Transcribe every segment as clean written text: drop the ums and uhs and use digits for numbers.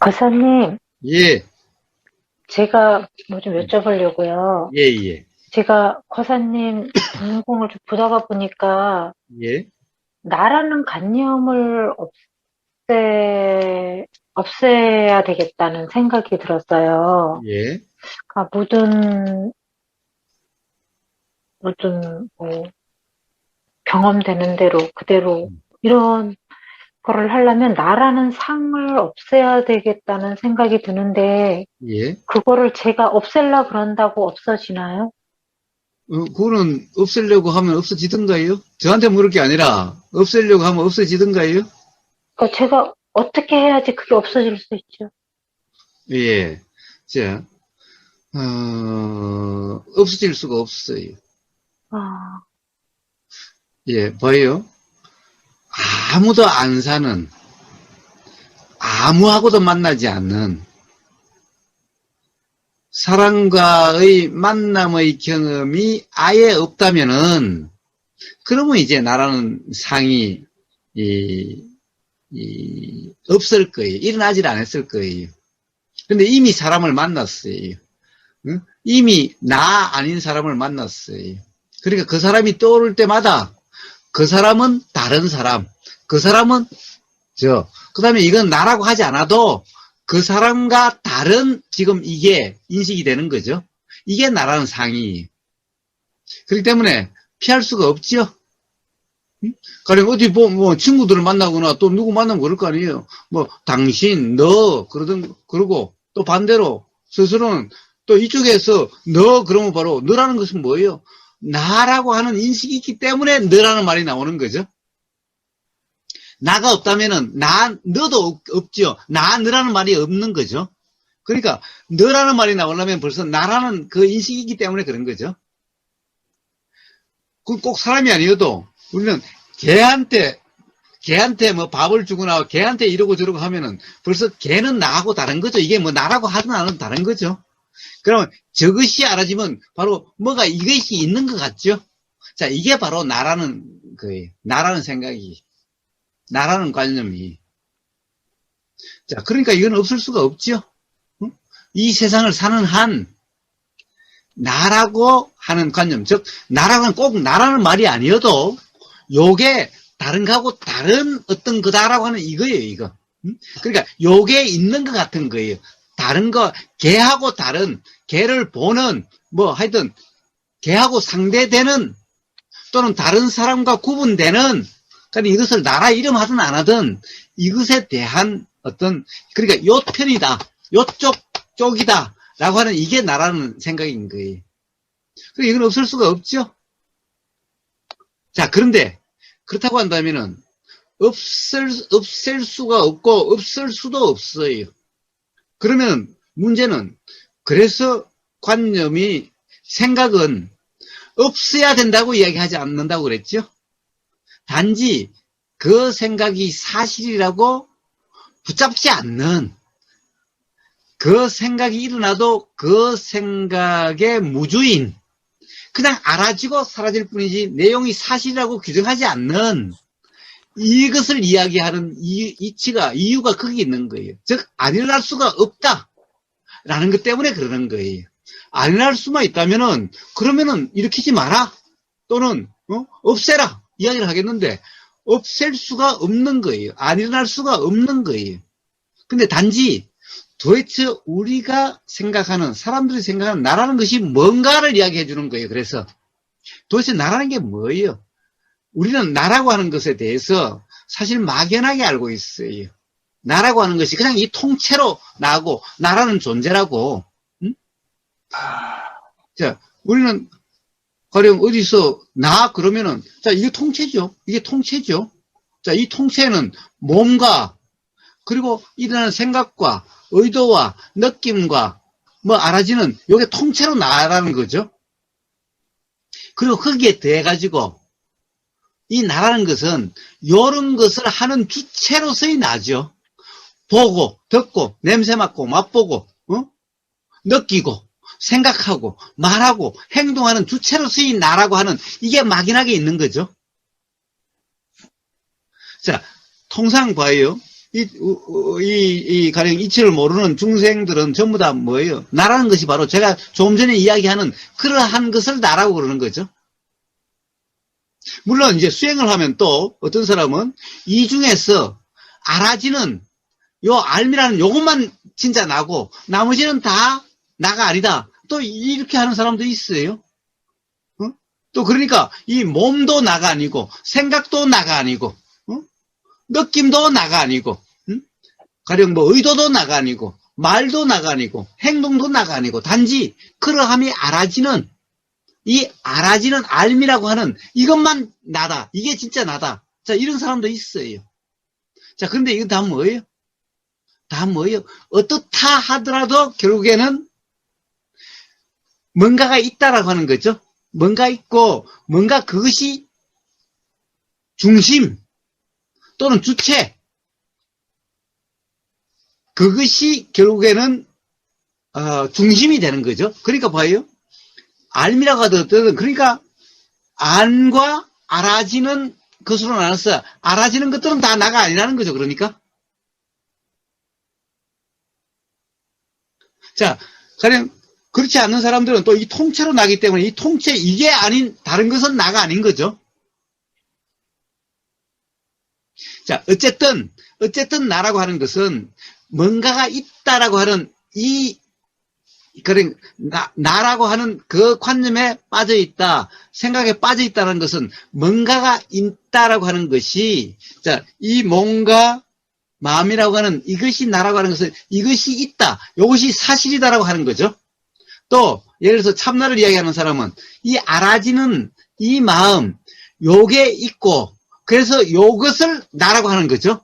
거사님, 예, 제가 뭐 좀 여쭤보려고요. 예, 예, 제가 거사님 전공을 좀 보다가 보니까 예, 나라는 관념을 없애야 되겠다는 생각이 들었어요. 예, 그러니까 모든 뭐 경험되는 대로 그대로 이런 거를 하려면 나라는 상을 없애야 되겠다는 생각이 드는데 예. 그거를 제가 없앨라 그런다고 없어지나요? 그거는 없애려고 하면 없어지던가요? 저한테 물을 게 아니라 없애려고 하면 없어지던가요? 그러니까 제가 어떻게 해야지 그게 없어질 수 있죠? 예. 자, 없어질 수가 없어요. 아, 예, 봐요. 아무도 안 사는, 아무하고도 만나지 않는 사람과의 만남의 경험이 아예 없다면은, 그러면 이제 나라는 상이, 없을 거예요. 일어나질 않았을 거예요. 근데 이미 사람을 만났어요. 응? 이미 나 아닌 사람을 만났어요. 그러니까 그 사람이 떠오를 때마다 그 사람은 다른 사람, 그 사람은 그 다음에 이건 나라고 하지 않아도 그 사람과 다른 지금 이게 인식이 되는 거죠. 이게 나라는 상이에요. 그렇기 때문에 피할 수가 없죠. 가령 어디 뭐 친구들을 만나거나 또 누구 만나면 그럴 거 아니에요. 뭐 당신, 너 그러고 또 반대로 스스로는 또 이쪽에서 너 그러면 바로 너라는 것은 뭐예요? 나라고 하는 인식이 있기 때문에 너라는 말이 나오는 거죠. 나가 없다면은 너도 없죠. 너라는 말이 없는 거죠. 그러니까 너라는 말이 나오려면 벌써 나라는 그 인식이 있기 때문에 그런 거죠. 그 꼭 사람이 아니어도 우리는 개한테 뭐 밥을 주거나 개한테 이러고 저러고 하면은 벌써 개는 나하고 다른 거죠. 이게 뭐 나라고 하든 안 하든 다른 거죠. 그러면 저것이 알아지면 바로 뭐가 이것이 있는 것 같죠. 자, 이게 바로 나라는 거예요. 나라는 생각이, 나라는 관념이. 자, 그러니까 이건 없을 수가 없죠. 이 세상을 사는 한 나라고 하는 관념, 즉 나라는 꼭 나라는 말이 아니어도 요게 다른 거하고 다른 어떤 거다라고 하는 이거예요, 이거. 그러니까 요게 있는 것 같은 거예요. 다른 거, 개하고 다른, 개를 보는, 뭐 하여튼 개하고 상대되는 또는 다른 사람과 구분되는, 그러니까 이것을 나라 이름 하든 안 하든 이것에 대한 어떤, 그러니까 요 편이다, 요쪽 쪽이다 라고 하는 이게 나라는 생각인 거예요. 그러니까 이건 없을 수가 없죠. 자, 그런데 그렇다고 한다면은 없앨 수가 없고 없을 수도 없어요. 그러면 문제는, 그래서 관념이, 생각은 없어야 된다고 이야기하지 않는다고 그랬죠. 단지 그 생각이 사실이라고 붙잡지 않는, 그 생각이 일어나도 그 생각의 무주인, 그냥 알아지고 사라질 뿐이지 내용이 사실이라고 규정하지 않는 이것을 이야기하는 이유가 거기 있는 거예요. 즉, 안 일어날 수가 없다라는 것 때문에 그러는 거예요. 안 일어날 수만 있다면은, 그러면은 일으키지 마라 또는 없애라 이야기를 하겠는데, 없앨 수가 없는 거예요. 안 일어날 수가 없는 거예요. 근데 단지 도대체 우리가 생각하는, 사람들이 생각하는 나라는 것이 뭔가를 이야기해 주는 거예요. 그래서 도대체 나라는 게 뭐예요? 우리는 나라고 하는 것에 대해서 사실 막연하게 알고 있어요. 나라고 하는 것이 그냥 이 통째로 나고, 나라는 존재라고. 응? 자, 우리는 가령 어디서 나 그러면은, 자, 이게 통째죠. 이게 통째죠. 자, 이 통째는 몸과 그리고 일어나는 생각과 의도와 느낌과 뭐 알아지는 요게 통째로 나라는 거죠. 그리고 거기에 대해가지고 이 나라는 것은 요런 것을 하는 주체로서의 나죠. 보고, 듣고, 냄새 맡고, 맛보고, 느끼고, 생각하고, 말하고, 행동하는 주체로서의 나라고 하는 이게 막연하게 있는 거죠. 자, 통상 봐요. 가령 이치를 모르는 중생들은 전부 다 뭐예요? 나라는 것이 바로 제가 조금 전에 이야기하는 그러한 것을 나라고 그러는 거죠. 물론 이제 수행을 하면 또 어떤 사람은 이 중에서 알아지는 요 알미라는 요것만 진짜 나고 나머지는 다 나가 아니다. 또 이렇게 하는 사람도 있어요. 또 그러니까 이 몸도 나가 아니고 생각도 나가 아니고 느낌도 나가 아니고 가령 뭐 의도도 나가 아니고 말도 나가 아니고 행동도 나가 아니고 단지 그러함이 알아지는 이 알아지는 알미라고 하는 이것만 나다. 이게 진짜 나다. 자, 이런 사람도 있어요. 자, 그런데 이거 다 뭐예요? 다 뭐예요? 어떻다 하더라도 결국에는 뭔가가 있다라고 하는 거죠. 뭔가 있고 뭔가 그것이 중심 또는 주체 그것이 결국에는 중심이 되는 거죠. 그러니까 봐요. 알미라고 하더라도 그러니까 안과 알아지는 것으로 나눠서 알아지는 것들은 다 나가 아니라는 거죠. 그러니까 자, 가령 그렇지 않는 사람들은 또 이 통째로 나기 때문에 이 통째 이게 아닌 다른 것은 나가 아닌 거죠. 자, 어쨌든 나라고 하는 것은 뭔가가 있다라고 하는 그런 나라고 하는 그 관념에 빠져 있다, 생각에 빠져 있다는 것은 뭔가가 있다라고 하는 것이 자, 이 뭔가 마음이라고 하는 이것이 나라고 하는 것은 이것이 있다, 이것이 사실이다라고 하는 거죠. 또 예를 들어서 참나를 이야기하는 사람은 이 알아지는 이 마음 요게 있고 그래서 요것을 나라고 하는 거죠.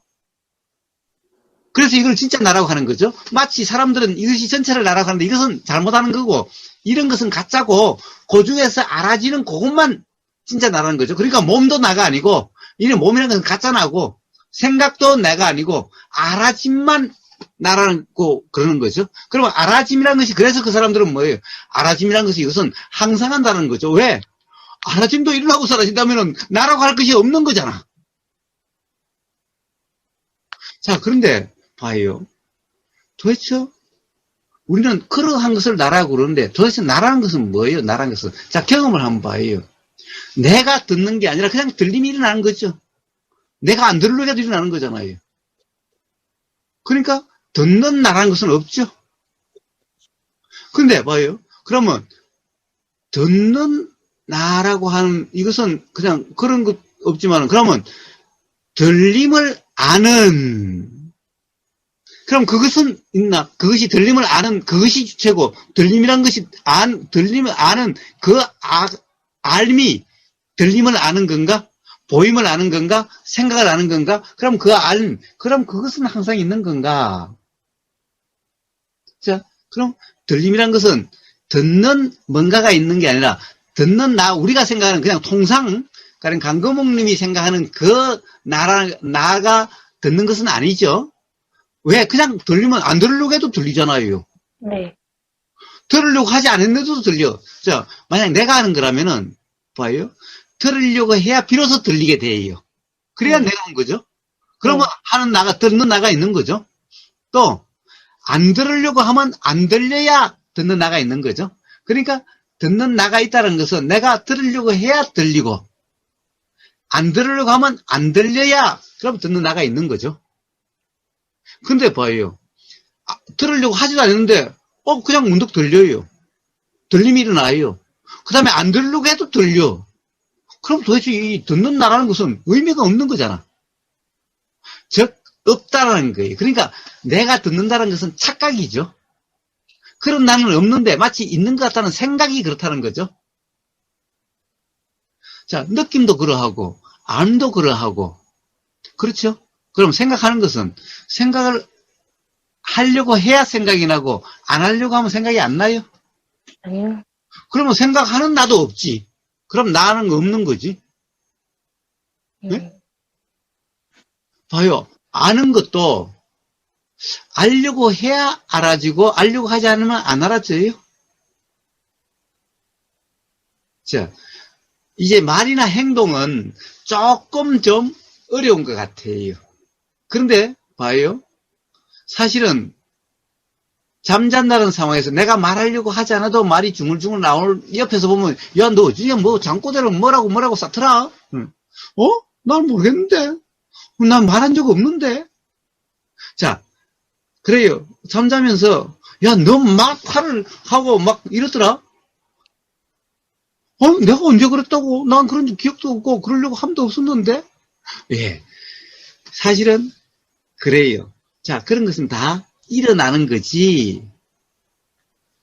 그래서 이걸 진짜 나라고 하는 거죠. 마치 사람들은 이것이 전체를 나라고 하는데 이것은 잘못하는 거고 이런 것은 가짜고 그 중에서 알아지는 그것만 진짜 나라는 거죠. 그러니까 몸도 나가 아니고 이런 몸이라는 것은 가짜나고 생각도 내가 아니고 알아짐만 나라고 그러는 거죠. 그러면 알아짐이라는 것이 그래서 그 사람들은 뭐예요? 알아짐이라는 것이 이것은 항상 한다는 거죠. 왜? 알아짐도 일어나고 사라진다면 나라고 할 것이 없는 거잖아. 자, 그런데 봐요. 도대체 우리는 그러한 것을 나라고 그러는데 도대체 나라는 것은 뭐예요? 나라는 것은. 자, 경험을 한번 봐요. 내가 듣는 게 아니라 그냥 들림이 일어나는 거죠. 내가 안 들으려고 일어나는 거잖아요. 그러니까 듣는 나라는 것은 없죠. 근데 봐요. 그러면 듣는 나라고 하는 이것은 그냥 그런 것 없지만 그러면 들림을 아는 그럼 그것은 있나? 그것이 들림을 아는 그것이 주체고 들림이란 것이 들림을 아는 그 알미 들림을 아는 건가? 보임을 아는 건가? 생각을 아는 건가? 그럼 그 그럼 그것은 항상 있는 건가? 자, 그럼 들림이란 것은 듣는 뭔가가 있는 게 아니라 듣는 우리가 생각하는 그냥 통상 가령 강거목님이 생각하는 그 나가 듣는 것은 아니죠. 왜? 그냥 들리면 안 들으려고 해도 들리잖아요. 네. 들으려고 하지 않았는데도 들려. 자, 만약 내가 하는 거라면은 봐요. 들으려고 해야 비로소 들리게 돼요. 그래야 내가 한 거죠. 그러면 듣는 나가 있는 거죠. 또 안 들으려고 하면 안 들려야 듣는 나가 있는 거죠. 그러니까 듣는 나가 있다는 것은 내가 들으려고 해야 들리고 안 들으려고 하면 안 들려야 그럼 듣는 나가 있는 거죠. 근데 봐요. 들으려고 하지도 않았는데 그냥 문득 들려요. 들림이 일어나요. 그 다음에 안 들으려고 해도 들려. 그럼 도대체 이 듣는 나라는 것은 의미가 없는 거잖아. 즉 없다라는 거예요. 그러니까 내가 듣는다는 것은 착각이죠. 그런 나는 없는데 마치 있는 것 같다는 생각이 그렇다는 거죠. 자, 느낌도 그러하고 안도 그러하고 그렇죠. 그럼 생각하는 것은 생각을 하려고 해야 생각이 나고 안 하려고 하면 생각이 안 나요? 아니요. 그러면 생각하는 나도 없지. 그럼 나는 없는 거지. 네? 봐요. 아는 것도 알려고 해야 알아지고 알려고 하지 않으면 안 알아져요. 자, 이제 말이나 행동은 조금 좀 어려운 것 같아요. 그런데 봐요. 사실은 잠잔다는 상황에서 내가 말하려고 하지 않아도 말이 중얼중얼 나올, 옆에서 보면, 야, 너 어찌냐, 뭐, 잠꼬대로 뭐라고 싸트라? 난 모르겠는데. 난 말한 적 없는데. 자, 그래요. 잠자면서, 야, 너 막 화를 하고 막 이러더라? 내가 언제 그랬다고? 난 그런 기억도 없고, 그러려고 함도 없었는데? 예. 사실은, 그래요. 자, 그런 것은 다 일어나는 거지,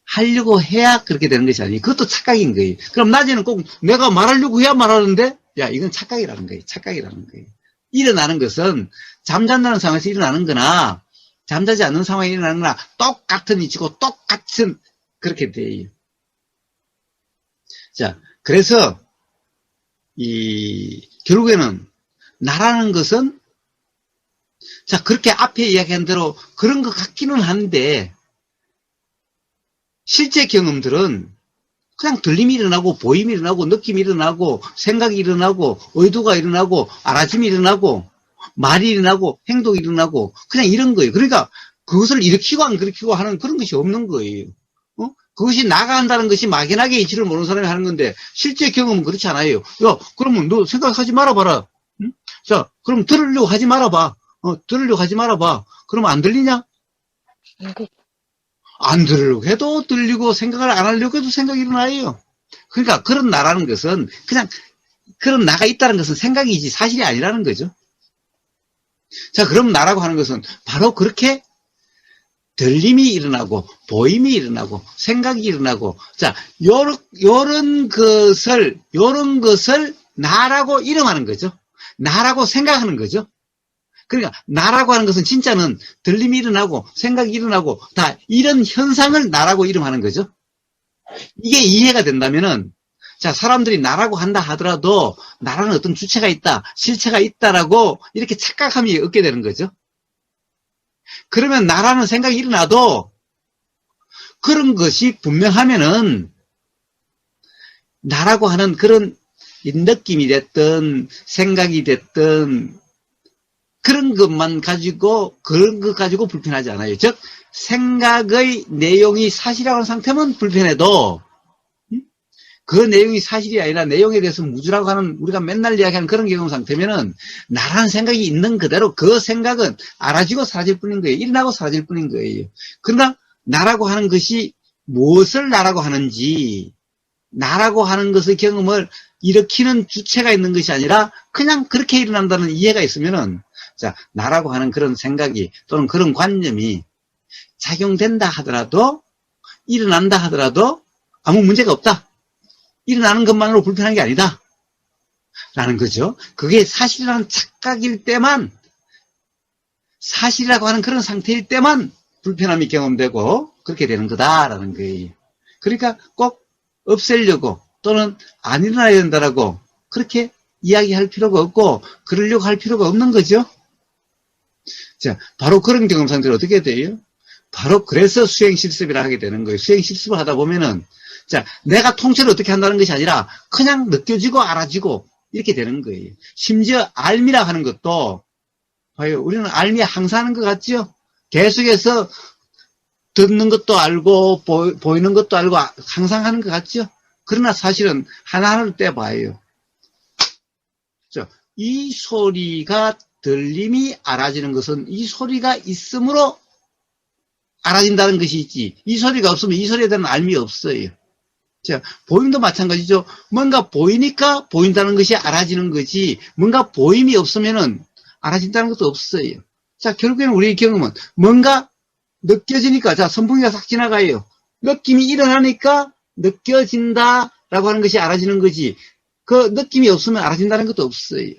하려고 해야 그렇게 되는 것이 아니에요. 그것도 착각인 거예요. 그럼 낮에는 꼭 내가 말하려고 해야 말하는데, 야, 이건 착각이라는 거예요. 착각이라는 거예요. 일어나는 것은 잠잔다는 상황에서 일어나는 거나, 잠자지 않는 상황에 일어나는 거나 똑같은 이치고 똑같은 그렇게 돼요. 자, 그래서 결국에는 나라는 것은, 자, 그렇게 앞에 이야기한 대로 그런 것 같기는 한데, 실제 경험들은 그냥 들림이 일어나고, 보임이 일어나고, 느낌이 일어나고, 생각이 일어나고, 의도가 일어나고, 알아짐이 일어나고, 말이 일어나고, 행동이 일어나고, 그냥 이런 거예요. 그러니까 그것을 일으키고 안 일으키고 하는 그런 것이 없는 거예요. 그것이 나간다는 것이 막연하게 이치를 모르는 사람이 하는 건데, 실제 경험은 그렇지 않아요. 야, 그러면 너 생각하지 말아봐라. 응? 자, 그럼 들으려고 하지 말아봐. 들으려고 하지 말아봐. 그러면 안 들리냐? 안 들으려고 해도 들리고, 생각을 안 하려고 해도 생각이 일어나요. 그러니까 그런 나라는 것은, 그냥 그런 나가 있다는 것은 생각이지 사실이 아니라는 거죠. 자, 그럼 나라고 하는 것은 바로 그렇게 들림이 일어나고, 보임이 일어나고, 생각이 일어나고, 자, 요런 것을 나라고 이름하는 거죠. 나라고 생각하는 거죠. 그러니까 나라고 하는 것은 진짜는 들림이 일어나고, 생각이 일어나고, 다 이런 현상을 나라고 이름하는 거죠. 이게 이해가 된다면은, 자, 사람들이 나라고 한다 하더라도, 나라는 어떤 주체가 있다, 실체가 있다라고 이렇게 착각함이 얻게 되는 거죠. 그러면 나라는 생각이 일어나도 그런 것이 분명하면은 나라고 하는 그런 느낌이 됐든 생각이 됐든 그런 것만 가지고 그런 것 가지고 불편하지 않아요. 즉 생각의 내용이 사실이라고 하는 상태면 불편해도 그 내용이 사실이 아니라 내용에 대해서 무주라고 하는 우리가 맨날 이야기하는 그런 경험 상태면은 나라는 생각이 있는 그대로 그 생각은 알아지고 사라질 뿐인 거예요. 일어나고 사라질 뿐인 거예요. 그러나 나라고 하는 것이 무엇을 나라고 하는지 나라고 하는 것의 경험을 일으키는 주체가 있는 것이 아니라 그냥 그렇게 일어난다는 이해가 있으면은 자 나라고 하는 그런 생각이 또는 그런 관념이 작용된다 하더라도 일어난다 하더라도 아무 문제가 없다. 일어나는 것만으로 불편한 게 아니다. 라는 거죠. 그게 사실이라는 착각일 때만, 사실이라고 하는 그런 상태일 때만 불편함이 경험되고, 그렇게 되는 거다라는 거예요. 그러니까 꼭 없애려고, 또는 안 일어나야 된다라고, 그렇게 이야기할 필요가 없고, 그러려고 할 필요가 없는 거죠. 자, 바로 그런 경험 상태는 어떻게 돼요? 바로 그래서 수행실습이라 하게 되는 거예요. 수행실습을 하다 보면은, 자, 내가 통째로 어떻게 한다는 것이 아니라 그냥 느껴지고 알아지고 이렇게 되는 거예요. 심지어 알미라 하는 것도 봐요. 우리는 알미 항상 하는 것 같죠? 계속해서 듣는 것도 알고 보이는 것도 알고 항상 하는 것 같죠? 그러나 사실은 하나하나를 떼봐요. 자, 이 소리가 들림이 알아지는 것은 이 소리가 있으므로 알아진다는 것이 있지. 이 소리가 없으면 이 소리에 대한 알미 없어요. 자, 보임도 마찬가지죠. 뭔가 보이니까 보인다는 것이 알아지는 거지, 뭔가 보임이 없으면은 알아진다는 것도 없어요. 자, 결국에는 우리의 경험은 뭔가 느껴지니까, 자, 선풍기가 싹 지나가요. 느낌이 일어나니까 느껴진다라고 하는 것이 알아지는 거지, 그 느낌이 없으면 알아진다는 것도 없어요.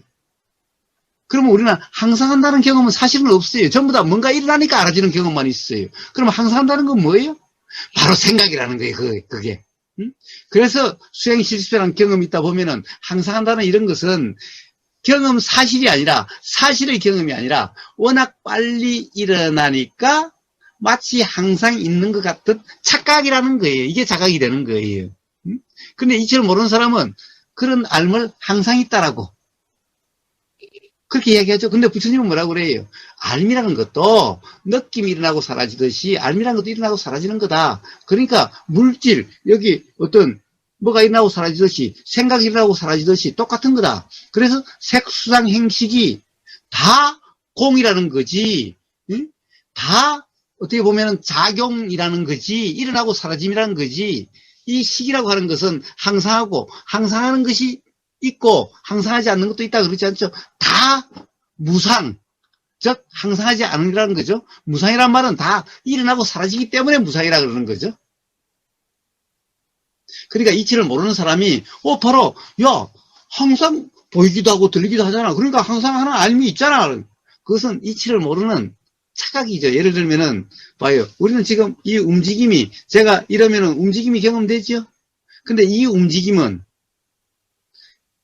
그러면 우리는 항상 한다는 경험은 사실은 없어요. 전부 다 뭔가 일어나니까 알아지는 경험만 있어요. 그러면 항상 한다는 건 뭐예요? 바로 생각이라는 거예요, 그게. 그래서 수행실습이라는 경험이 있다 보면은 항상 한다는 이런 것은 경험 사실이 아니라 사실의 경험이 아니라 워낙 빨리 일어나니까 마치 항상 있는 것 같은 착각이라는 거예요. 이게 자각이 되는 거예요. 근데 이처럼 모르는 사람은 그런 알을 항상 있다라고 그렇게 이야기하죠. 근데 부처님은 뭐라고 그래요? 알미라는 것도 느낌이 일어나고 사라지듯이 알미라는 것도 일어나고 사라지는 거다. 그러니까 물질, 여기 어떤 뭐가 일어나고 사라지듯이 생각이 일어나고 사라지듯이 똑같은 거다. 그래서 색수상 행식이 다 공이라는 거지. 응? 다 어떻게 보면 작용이라는 거지. 일어나고 사라짐이라는 거지. 이 식이라고 하는 것은 항상하고 항상하는 것이 있고 항상하지 않는 것도 있다 그러지 않죠. 다 무상, 즉 항상하지 않으라는 거죠. 무상이란 말은 다 일어나고 사라지기 때문에 무상이라 그러는 거죠. 그러니까 이치를 모르는 사람이 바로 야 항상 보이기도 하고 들리기도 하잖아. 그러니까 항상 하는 알미 있잖아. 그것은 이치를 모르는 착각이죠. 예를 들면은 봐요. 우리는 지금 이 움직임이 제가 이러면은 움직임이 경험되죠. 근데 이 움직임은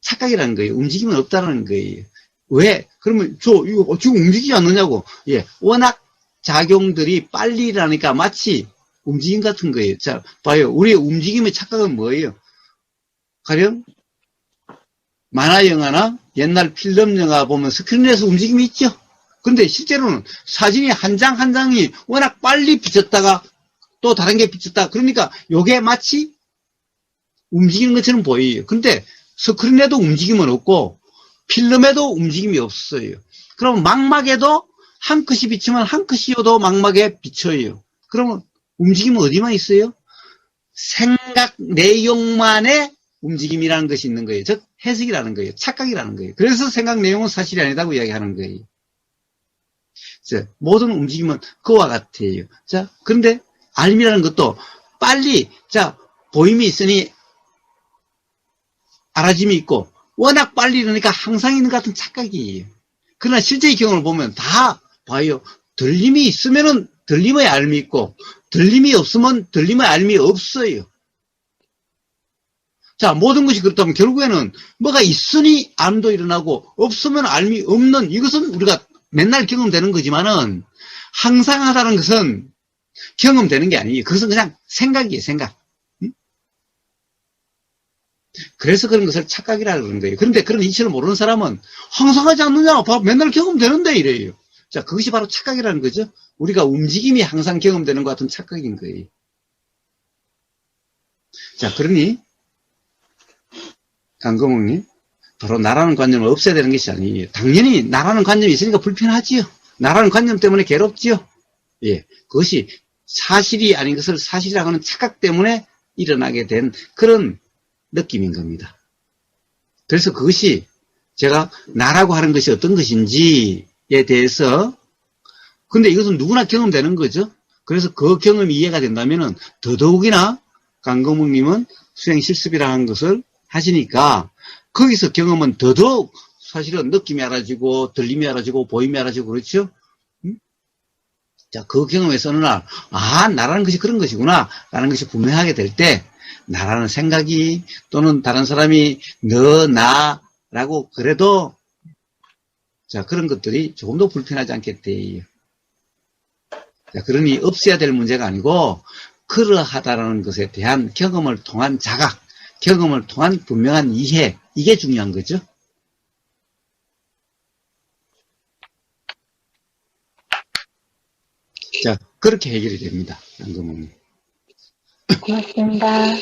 착각이라는 거예요. 움직임은 없다는 거예요. 왜? 그러면 이거 지금 움직이지 않느냐고. 예, 워낙 작용들이 빨리 일어나니까 마치 움직임 같은 거예요. 자, 봐요. 우리의 움직임의 착각은 뭐예요? 가령 만화 영화나 옛날 필름 영화 보면 스크린에서 움직임이 있죠. 근데 실제로는 사진이 한 장 한 장이 워낙 빨리 비쳤다가 또 다른 게 비쳤다. 그러니까 요게 마치 움직이는 것처럼 보여요. 근데 스크린에도 움직임은 없고 필름에도 움직임이 없어요. 그럼 망막에도 한 컷이 비치면 한 컷이어도 망막에 비쳐요. 그러면 움직임은 어디만 있어요? 생각 내용만의 움직임이라는 것이 있는 거예요. 즉 해석이라는 거예요. 착각이라는 거예요. 그래서 생각 내용은 사실이 아니다고 이야기하는 거예요. 자, 모든 움직임은 그와 같아요. 자, 그런데 알미라는 것도 빨리 보임이 있으니 알아짐이 있고 워낙 빨리 이러니까 항상 있는 것 같은 착각이에요. 그러나 실제의 경험을 보면 다 봐요. 들림이 있으면은 들림의 알미 있고 들림이 없으면 들림의 알미 없어요. 자, 모든 것이 그렇다면 결국에는 뭐가 있으니 암도 일어나고 없으면 알미 없는 이것은 우리가 맨날 경험되는 거지만은 항상 하다는 것은 경험되는 게 아니에요. 그것은 그냥 생각이에요. 생각. 그래서 그런 것을 착각이라 그러는 거예요. 그런데 그런 이치를 모르는 사람은 항상 하지 않느냐? 맨날 경험되는데 이래요. 자, 그것이 바로 착각이라는 거죠. 우리가 움직임이 항상 경험되는 것 같은 착각인 거예요. 자, 그러니 강금옥님, 바로 나라는 관념을 없애야 되는 것이 아니에요. 당연히 나라는 관념이 있으니까 불편하지요. 나라는 관념 때문에 괴롭지요. 예, 그것이 사실이 아닌 것을 사실이라고 하는 착각 때문에 일어나게 된 그런 느낌인 겁니다. 그래서 그것이 제가 나라고 하는 것이 어떤 것인지에 대해서 근데 이것은 누구나 경험되는 거죠. 그래서 그 경험이 이해가 된다면은 더더욱이나 강금옥님은 수행 실습이라는 것을 하시니까 거기서 경험은 더더욱 사실은 느낌이 알아지고 들림이 알아지고 보임이 알아지고 그렇죠. 자, 그 경험에서 어느 날 나라는 것이 그런 것이구나 라는 것이 분명하게 될 때 나라는 생각이 또는 다른 사람이 너, 나라고 그래도 자 그런 것들이 조금 더 불편하지 않겠대요. 자, 그러니 없애야 될 문제가 아니고 그러하다라는 것에 대한 경험을 통한 자각, 경험을 통한 분명한 이해 이게 중요한 거죠. 자, 그렇게 해결이 됩니다. 안금옥님. 고맙습니다.